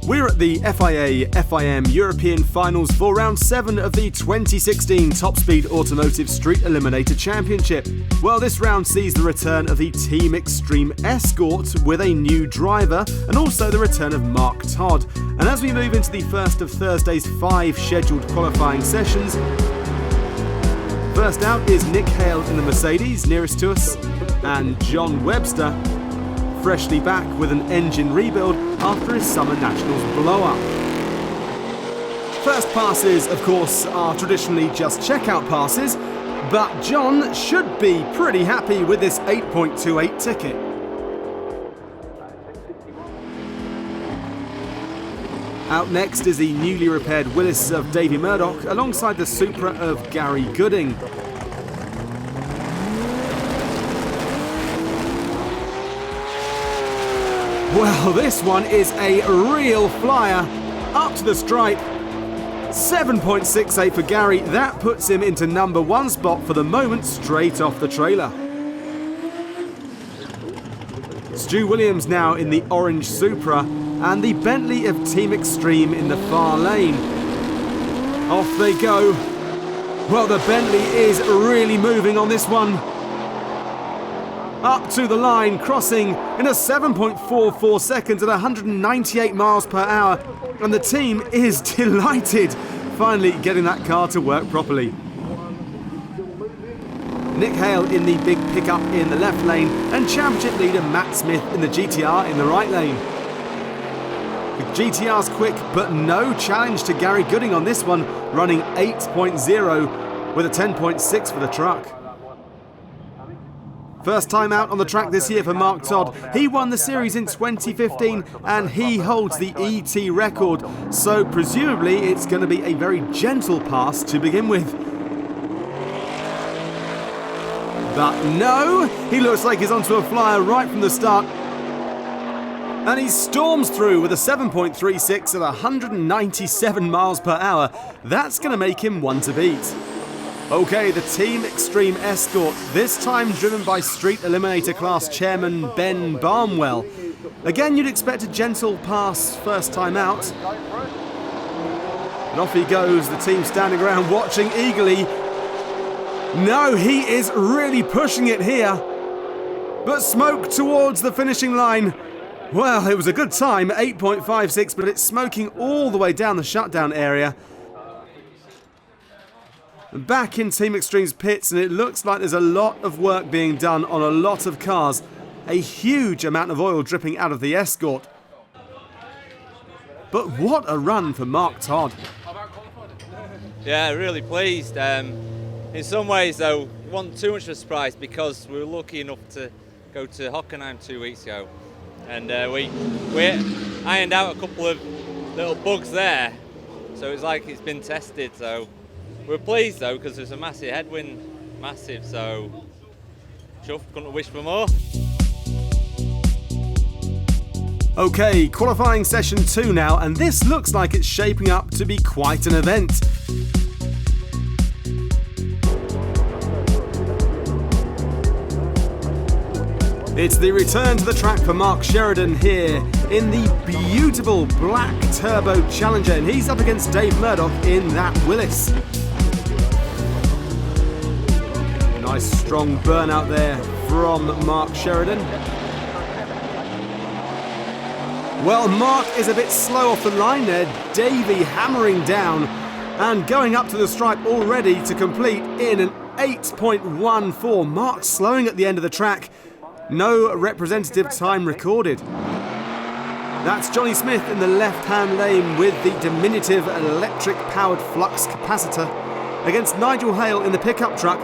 We're at the FIA European Finals for round 7 of the 2016 Topspeed Automotive Street Eliminator Championship. Well, this round sees the return of the Team Extreme Escort with a new driver and also the return of Mark Todd. And as we move into the first of Thursday's 5 scheduled qualifying sessions, first out is Nick Hale in the Mercedes, nearest to us, and John Webster, freshly back with an engine rebuild after his Summer Nationals blow-up. First passes, of course, are traditionally just checkout passes, but John should be pretty happy with this 8.28 ticket. Out next is the newly repaired Willis of Davy Murdoch alongside the Supra of Gary Gooding. Well, this one is a real flyer, up to the stripe. 7.68 for Gary, that puts him into number 1 spot for the moment, straight off the trailer. Stu Williams now in the orange Supra, and the Bentley of Team Extreme in the far lane. Off they go. Well, the Bentley is really moving on this one. Up to the line, crossing in a 7.44 seconds at 198 miles per hour, and the team is delighted, finally getting that car to work properly. Nick Hale in the big pickup in the left lane, and championship leader Matt Smith in the GTR in the right lane. The GTR's quick, but no challenge to Gary Gooding on this one, running 8.0 with a 10.6 for the truck. First time out on the track this year for Mark Todd. He won the series in 2015 and he holds the ET record, so presumably it's going to be a very gentle pass to begin with. But no, he looks like he's onto a flyer right from the start. And he storms through with a 7.36 at 197 miles per hour. That's going to make him one to beat. Okay, the Team Extreme Escort, this time driven by Street Eliminator class chairman Ben Barnwell. Again, you'd expect a gentle pass first time out. And off he goes, the team standing around watching eagerly. No, he is really pushing it here. But smoke towards the finishing line. Well, it was a good time, 8.56, but it's smoking all the way down the shutdown area. Back in Team Extreme's pits, and it looks like there's a lot of work being done on a lot of cars. A huge amount of oil dripping out of the Escort. But what a run for Mark Todd. Yeah, really pleased. In some ways, though, it wasn't too much of a surprise because we were lucky enough to go to Hockenheim 2 weeks ago. And we ironed out a couple of little bugs there. So it's like it's been tested, so... We're pleased though because there's a massive headwind, massive, so chuffed, couldn't wish for more. Okay, qualifying session 2 now, and this looks like it's shaping up to be quite an event. It's the return to the track for Mark Sheridan here in the beautiful black turbo Challenger, and he's up against Dave Murdoch in that Willis. Nice strong burnout there from Mark Sheridan. Well, Mark is a bit slow off the line there. Davey hammering down and going up to the stripe already to complete in an 8.14. Mark slowing at the end of the track. No representative time recorded. That's Johnny Smith in the left-hand lane with the diminutive electric-powered flux capacitor against Nigel Hale in the pickup truck.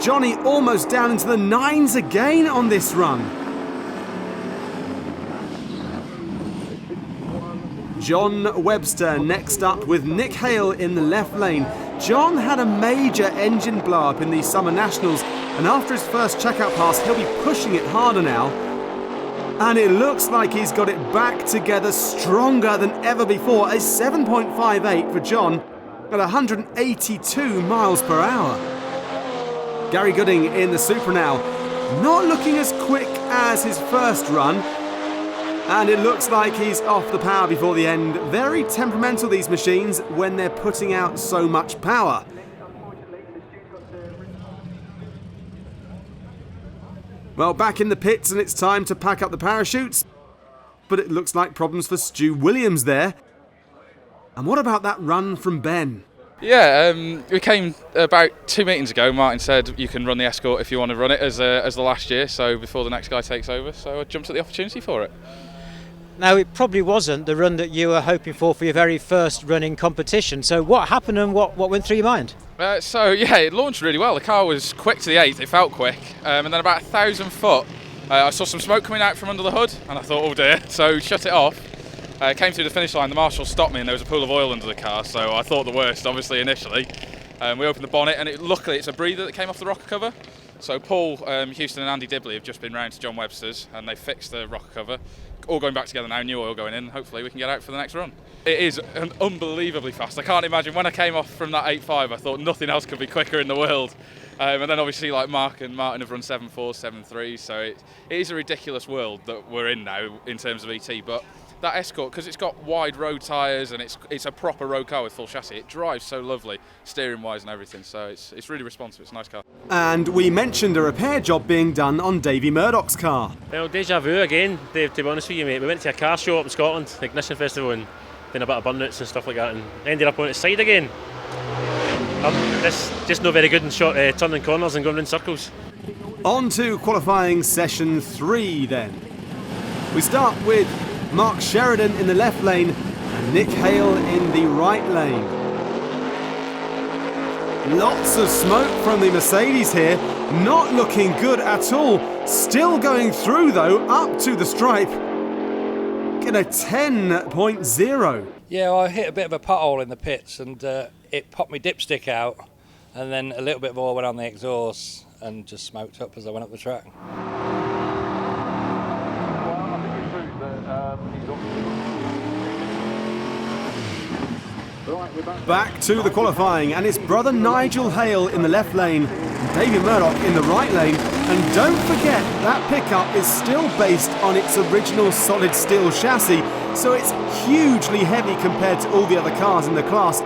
Johnny almost down into the 9s again on this run. John Webster next up with Nick Hale in the left lane. John had a major engine blow-up in the Summer Nationals, and after his first checkout pass, he'll be pushing it harder now. And it looks like he's got it back together stronger than ever before. A 7.58 for John at 182 miles per hour. Gary Gooding in the Supra now, not looking as quick as his first run, And it looks like he's off the power before the end. Very temperamental, these machines, when they're putting out so much power. Well, back in the pits, and it's time to pack up the parachutes. But it looks like problems for Stu Williams there. And what about that run from Ben? Yeah, we came about 2 meetings ago. Martin said you can run the Escort if you want to run it as the last year, so before the next guy takes over. So I jumped at the opportunity for it. Now, it probably wasn't the run that you were hoping for your very first running competition. So what happened and what went through your mind? So yeah, it launched really well. The car was quick to the 8th, it felt quick. And then about 1,000 foot, I saw some smoke coming out from under the hood, and I thought, oh dear, so shut it off. Came through the finish line, the marshal stopped me and there was a pool of oil under the car, so I thought the worst, obviously, initially. We opened the bonnet and luckily it's a breather that came off the rocker cover. So Paul, Houston and Andy Dibley have just been round to John Webster's and they fixed the rocker cover. All going back together now, new oil going in, hopefully we can get out for the next run. It is unbelievably fast. I can't imagine, when I came off from that 8.5 I thought nothing else could be quicker in the world. And then obviously like Mark and Martin have run 7.4, 7.3, so it is a ridiculous world that we're in now in terms of ET, but that Escort, because it's got wide road tyres and it's a proper road car with full chassis, it drives so lovely, steering wise and everything, so it's really responsive, it's a nice car. And we mentioned a repair job being done on Davy Murdoch's car. Well, deja vu again, Dave, to be honest with you, mate. We went to a car show up in Scotland, Ignition Festival, and did a bit of burnouts and stuff like that, and ended up on its side again. This just not very good in turning corners and going in circles. On to qualifying session 3 then. We start with Mark Sheridan in the left lane and Nick Hale in the right lane. Lots of smoke from the Mercedes here, not looking good at all. Still going through though, up to the stripe. Get a 10.0. Yeah, well, I hit a bit of a pothole in the pits and it popped my dipstick out, and then a little bit more went on the exhaust and just smoked up as I went up the track. Back to the qualifying, and it's brother Nigel Hale in the left lane and David Murdoch in the right lane. And don't forget, that pickup is still based on its original solid steel chassis, so it's hugely heavy compared to all the other cars in the class.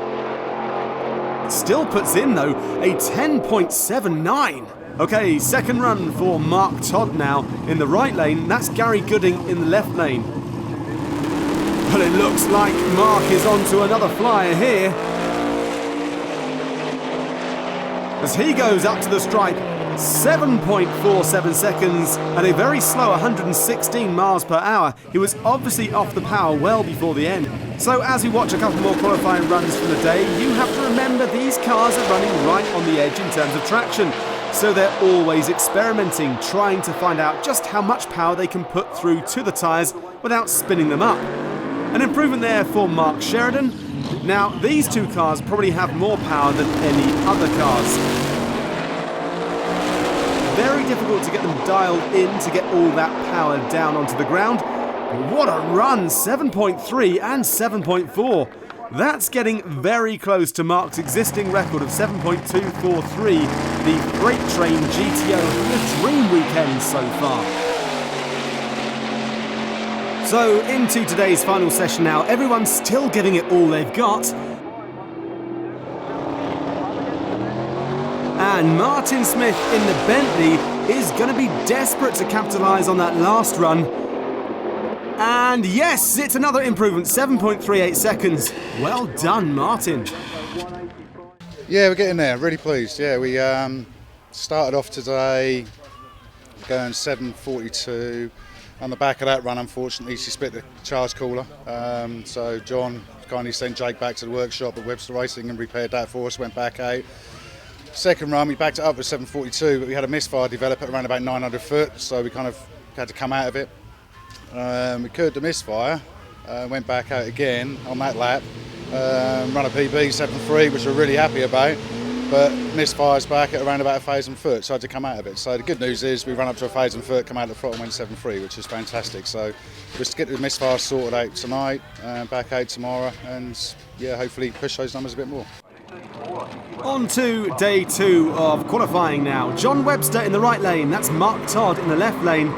It still puts in, though, a 10.79. Okay, second run for Mark Todd now in the right lane. That's Gary Gooding in the left lane. But it looks like Mark is onto another flyer here, as he goes up to the stripe. 7.47 seconds at a very slow 116 miles per hour. He was obviously off the power well before the end. So as we watch a couple more qualifying runs from the day, you have to remember these cars are running right on the edge in terms of traction. So they're always experimenting, trying to find out just how much power they can put through to the tyres without spinning them up. An improvement there for Mark Sheridan. Now, these two cars probably have more power than any other cars. Very difficult to get them dialed in to get all that power down onto the ground. What a run, 7.3 and 7.4. That's getting very close to Mark's existing record of 7.243, the Freight Train GTO, a dream weekend so far. So into today's final session now, everyone's still giving it all they've got. And Martin Smith in the Bentley is going to be desperate to capitalise on that last run. And yes, it's another improvement, 7.38 seconds. Well done, Martin. Yeah, we're getting there, really pleased. Yeah, we started off today going 7.42. On the back of that run, unfortunately, she split the charge cooler. So John kindly sent Jake back to the workshop at Webster Racing and repaired that for us, went back out. Second run, we backed it up at 7.42, but we had a misfire develop at around about 900 foot, so we kind of had to come out of it. We curved the misfire, went back out again on that lap, run a PB 7.3, which we're really happy about, but misfires back at around about 1,000 foot, so I had to come out of it. So the good news is we ran up to 1,000 foot, come out of the throttle and went 7.3, which is fantastic. So just get the misfires sorted out tonight, back out tomorrow, and yeah, hopefully push those numbers a bit more. On to day 2 of qualifying now. John Webster in the right lane, that's Mark Todd in the left lane.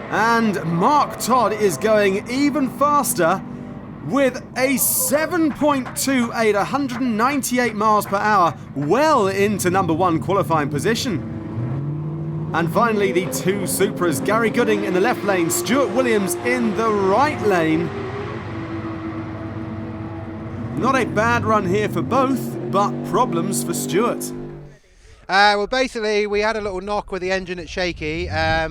And Mark Todd is going even faster with a 7.28, 198 miles per hour, well into number 1 qualifying position. And finally, the 2 Supras, Gary Gooding in the left lane, Stuart Williams in the right lane. Not a bad run here for both, but problems for Stuart. Well, basically, we had a little knock with the engine at Shaky,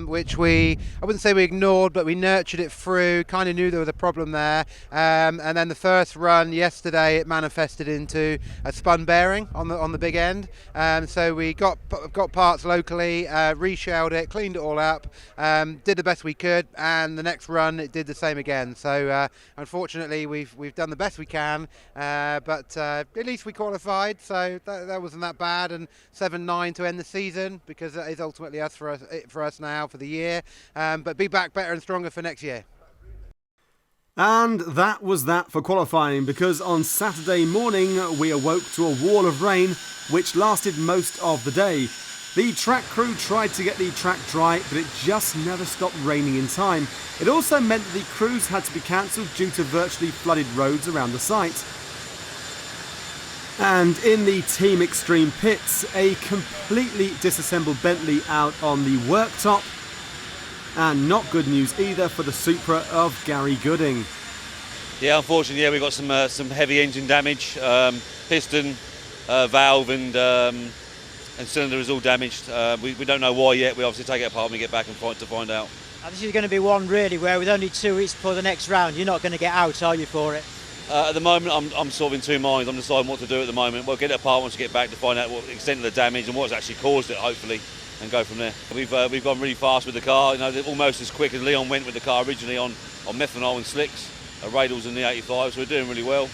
which I wouldn't say we ignored, but we nurtured it through, kind of knew there was a problem there. And then the first run yesterday, it manifested into a spun bearing on the big end. So we got parts locally, reshelled it, cleaned it all up, did the best we could, and the next run, it did the same again. So unfortunately, we've done the best we can, but at least we qualified, so that wasn't that bad. And 7-9 to end the season, because that is ultimately for us now for the year, but be back better and stronger for next year. And that was that for qualifying, because on Saturday morning we awoke to a wall of rain which lasted most of the day. The track crew tried to get the track dry, but it just never stopped raining in time. It also meant that the crews had to be cancelled due to virtually flooded roads around the site. And in the Team Extreme pits, a completely disassembled Bentley out on the worktop. And not good news either for the Supra of Gary Gooding. Yeah, unfortunately, we got some heavy engine damage. Piston, valve and cylinder is all damaged. We don't know why yet. We obviously take it apart and we get back and find out. Now, this is going to be one really where with only 2 weeks before the next round, you're not going to get out, are you, for it? At the moment, I'm sort of in two minds. I'm deciding what to do at the moment. We'll get it apart once we get back to find out what the extent of the damage and what's actually caused it, hopefully, and go from there. We've gone really fast with the car, almost as quick as Leon went with the car originally on methanol and slicks, radials in the 85, so we're doing really well.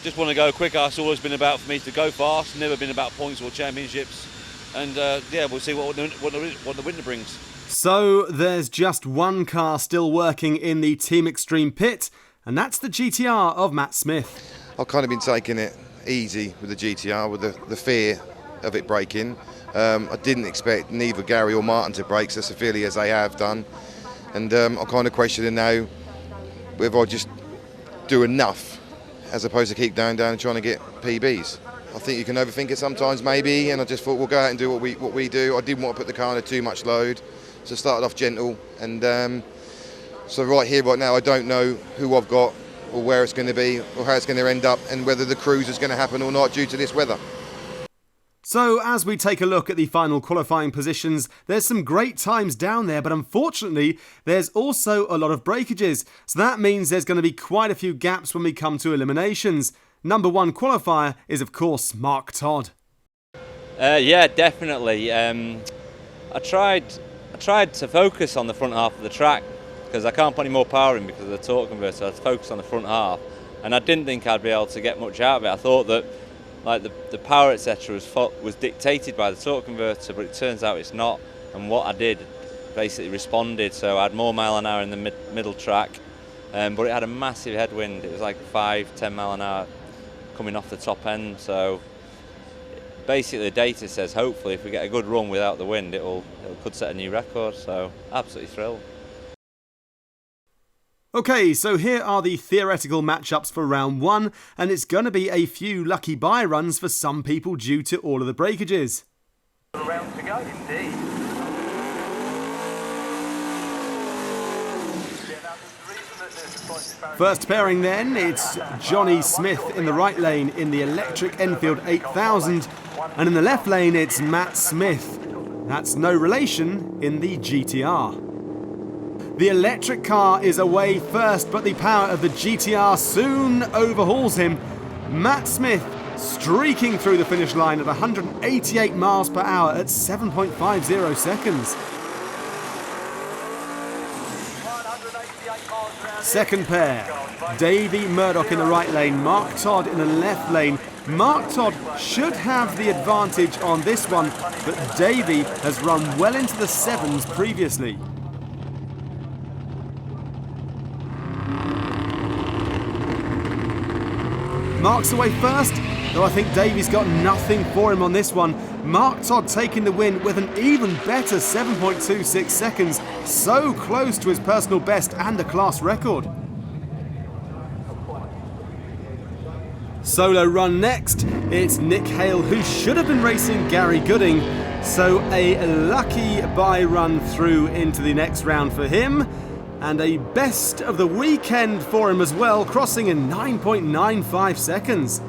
Just want to go quicker. It's always been about for me to go fast, never been about points or championships, and we'll see what the winter brings. So there's just one car still working in the Team Extreme pit, and that's the GTR of Matt Smith. I've kind of been taking it easy with the GTR, with the fear of it breaking. I didn't expect neither Gary or Martin to break so severely as they have done. And I'm kind of questioning now whether I just do enough as opposed to keep down and trying to get PBs. I think you can overthink it sometimes maybe, and I just thought we'll go out and do what we do. I didn't want to put the car under too much load, so I started off gentle. And so right here, right now, I don't know who I've got or where it's going to be or how it's going to end up and whether the cruise is going to happen or not due to this weather. So as we take a look at the final qualifying positions, there's some great times down there, but unfortunately there's also a lot of breakages. So that means there's going to be quite a few gaps when we come to eliminations. Number 1 qualifier is of course Mark Todd. Yeah, definitely. I tried to focus on the front half of the track because I can't put any more power in because of the torque converter. So I focused on the front half, and I didn't think I'd be able to get much out of it. I thought that like the power etc was dictated by the torque converter, but it turns out it's not. And what I did basically responded, so I had more mile an hour in the middle track, but it had a massive headwind. It was like 5-10 mile an hour coming off the top end. So basically the data says hopefully if we get a good run without the wind, it could set a new record. So absolutely thrilled. Okay, so here are the theoretical matchups for round 1, and it's going to be a few lucky bye runs for some people due to all of the breakages. Round to go, indeed. First pairing then, it's Johnny Smith in the right lane in the electric Enfield 8000, and in the left lane it's Matt Smith. That's no relation in the GTR. The electric car is away first, but the power of the GTR soon overhauls him. Matt Smith streaking through the finish line at 188 miles per hour at 7.50 seconds. Second pair, Davey Murdoch in the right lane, Mark Todd in the left lane. Mark Todd should have the advantage on this one, but Davey has run well into the 7s previously. Mark's away first, though I think Davey's got nothing for him on this one. Mark Todd taking the win with an even better 7.26 seconds, so close to his personal best and a class record. Solo run next, it's Nick Hale who should have been racing Gary Gooding, so a lucky bye run through into the next round for him, and a best of the weekend for him as well, crossing in 9.95 seconds.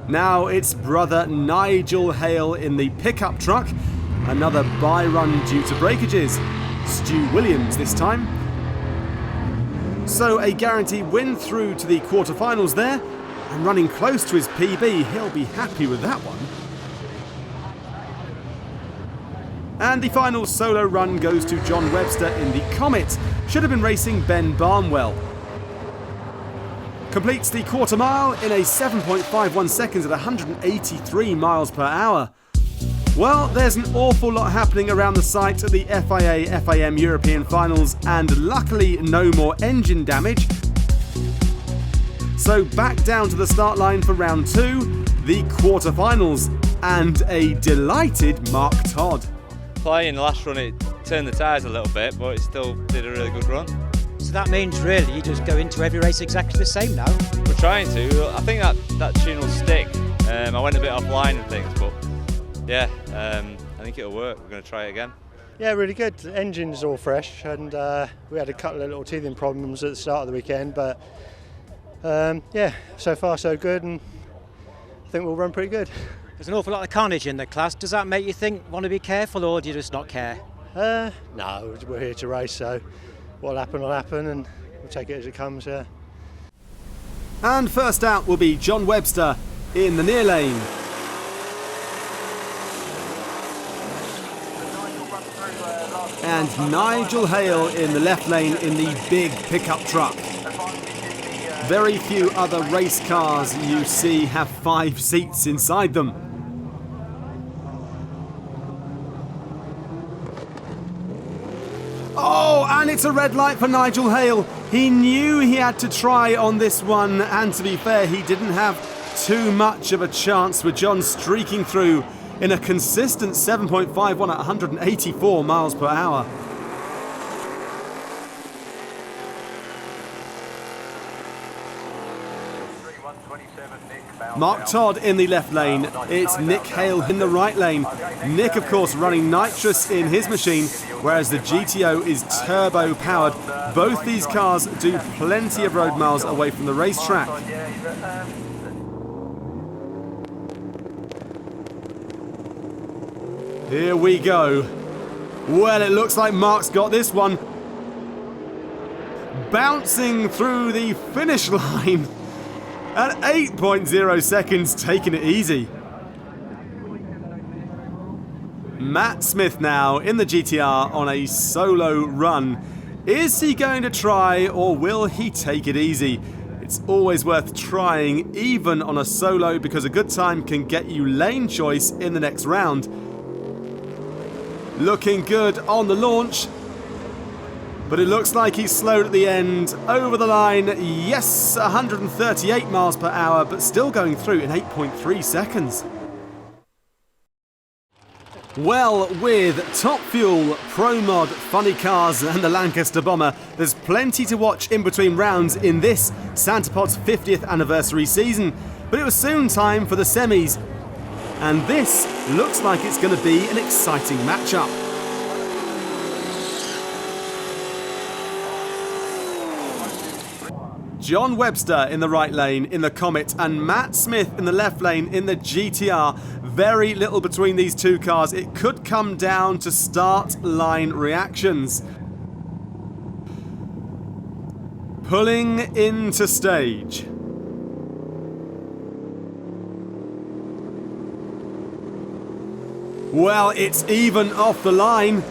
Now it's brother Nigel Hale in the pickup truck, another bye run due to breakages, Stu Williams this time. So a guaranteed win through to the quarterfinals there, and running close to his PB, he'll be happy with that one. And the final solo run goes to John Webster in the Comet, should have been racing Ben Barnwell. Completes the quarter mile in a 7.51 seconds at 183 miles per hour. Well, there's an awful lot happening around the site at the FIA European Finals, and luckily no more engine damage. So back down to the start line for round 2, the quarterfinals, and a delighted Mark Todd. Playing the last run, it turned the tyres a little bit, but it still did a really good run. So that means really you just go into every race exactly the same now? We're trying to. I think that tune will stick. I went a bit offline and things, but yeah, I think it'll work. We're going to try it again. Yeah, really good. The engine's all fresh, and we had a couple of little teething problems at the start of the weekend, but yeah, so far so good, and I think we'll run pretty good. There's an awful lot of carnage in the class. Does that make you want to be careful, or do you just not care? No, we're here to race, so what'll happen will happen, and we'll take it as it comes. And first out will be John Webster in the near lane. And Nigel Hale in the left lane in the big pickup truck. Very few other race cars you see have 5 seats inside them. Oh, and it's a red light for Nigel Hale. He knew he had to try on this one, and to be fair, he didn't have too much of a chance with John streaking through in a consistent 7.51 at 184 miles per hour. Mark Todd in the left lane, it's Nick Hale in the right lane. Nick, of course, running nitrous in his machine, whereas the GTO is turbo powered. Both these cars do plenty of road miles away from the racetrack. Here we go. Well, it looks like Mark's got this one. Bouncing through the finish line at 8.0 seconds, taking it easy. Matt Smith now in the GTR on a solo run. Is he going to try, or will he take it easy? It's always worth trying, even on a solo, because a good time can get you lane choice in the next round. Looking good on the launch, but it looks like he's slowed at the end. Over the line, yes, 138 miles per hour, but still going through in 8.3 seconds. Well, with Top Fuel, Pro Mod, Funny Cars and the Lancaster Bomber, there's plenty to watch in between rounds in this Santa Pod's 50th anniversary season. But it was soon time for the semis, and this looks like it's going to be an exciting matchup. John Webster in the right lane in the Comet, and Matt Smith in the left lane in the GTR. Very little between these two cars. It could come down to start line reactions. Pulling into stage. Well, it's even off the line.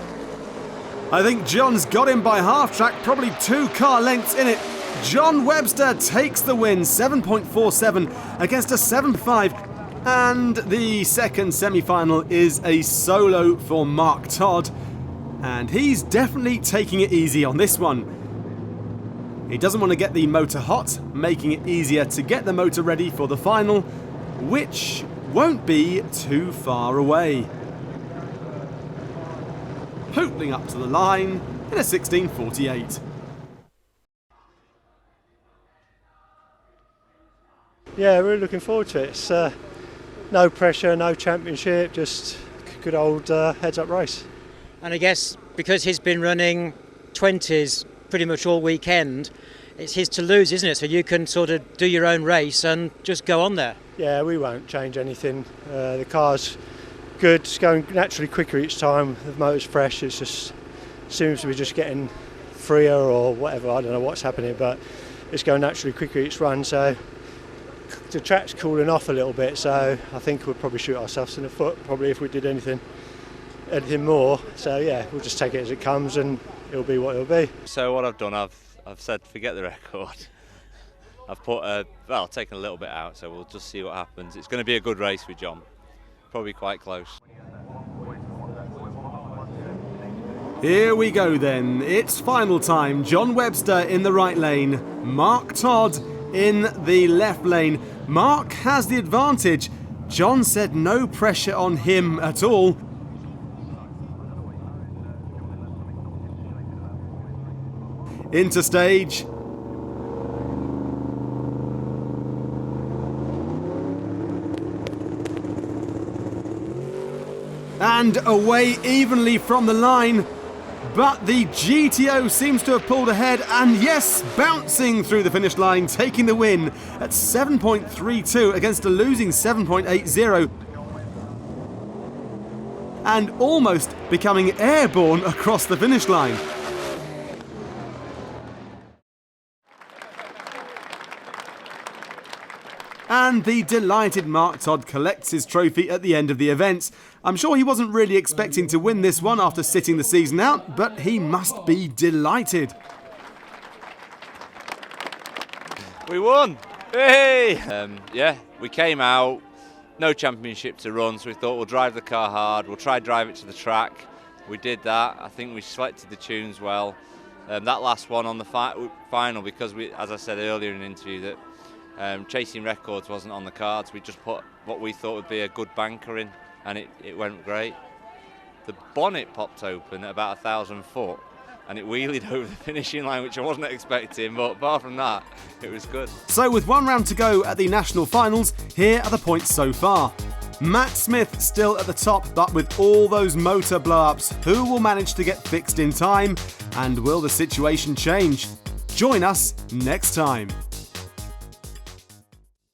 I think John's got him by half track, probably 2 car lengths in it. John Webster takes the win, 7.47 against a 7.5. And the second semi-final is a solo for Mark Todd. And he's definitely taking it easy on this one. He doesn't want to get the motor hot, making it easier to get the motor ready for the final, which won't be too far away. Hoopling up to the line in a 16:48. Yeah, we're looking forward to it. It's no pressure, no championship, just good old heads-up race. And I guess because he's been running 20s pretty much all weekend, it's his to lose, isn't it? So you can sort of do your own race and just go on there. Yeah, we won't change anything. The car's good, it's going naturally quicker each time. The motor's fresh, it just seems to be just getting freer or whatever. I don't know what's happening, but it's going naturally quicker each run. So the track's cooling off a little bit, so I think we'll probably shoot ourselves in the foot probably if we did anything more. So yeah, we'll just take it as it comes and it'll be what it'll be. So what I've done, I've said forget the record. I've put taken a little bit out, so we'll just see what happens. It's going to be a good race with John, probably quite close. Here we go then, it's final time. John Webster in the right lane, Mark Todd in the left lane. Mark has the advantage. John said no pressure on him at all. Into stage. And away evenly from the line. But the GTO seems to have pulled ahead, and yes, bouncing through the finish line, taking the win at 7.32 against a losing 7.80. And almost becoming airborne across the finish line. And the delighted Mark Todd collects his trophy at the end of the event. I'm sure he wasn't really expecting to win this one after sitting the season out, but he must be delighted. We won! Hey! Yeah, we came out, no championship to run, so we thought we'll drive the car hard, we'll try drive it to the track. We did that. I think we selected the tunes well. That last one on the final, because we, as I said earlier in the interview, that chasing records wasn't on the cards. We just put what we thought would be a good banker in, and it went great. The bonnet popped open at about 1,000 foot, and it wheelied over the finishing line, which I wasn't expecting, but apart from that, it was good. So with one round to go at the national finals, here are the points so far. Matt Smith still at the top, but with all those motor blow-ups, who will manage to get fixed in time, and will the situation change? Join us next time.